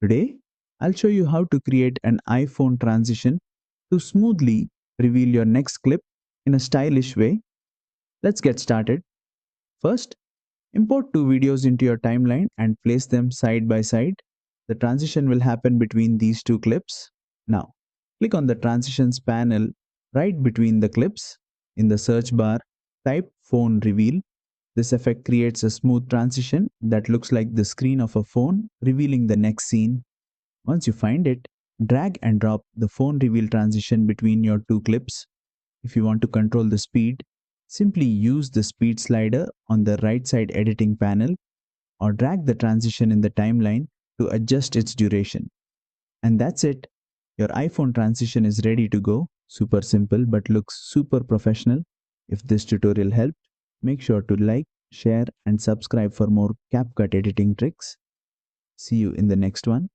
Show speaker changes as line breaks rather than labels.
Today, I'll show you how to create an iPhone transition to smoothly reveal your next clip in a stylish way. Let's get started. First, import two videos into your timeline and place them side by side. The transition will happen between these two clips. Now, click on the transitions panel right between the clips. In the search bar, type phone reveal. This effect creates a smooth transition that looks like the screen of a phone revealing the next scene. Once you find it, drag and drop the phone reveal transition between your two clips. If you want to control the speed, simply use the speed slider on the right side editing panel or drag the transition in the timeline to adjust its duration. And that's it. Your iPhone transition is ready to go. Super simple but looks super professional. If this tutorial helped, make sure to like, share and subscribe for more CapCut editing tricks. See you in the next one.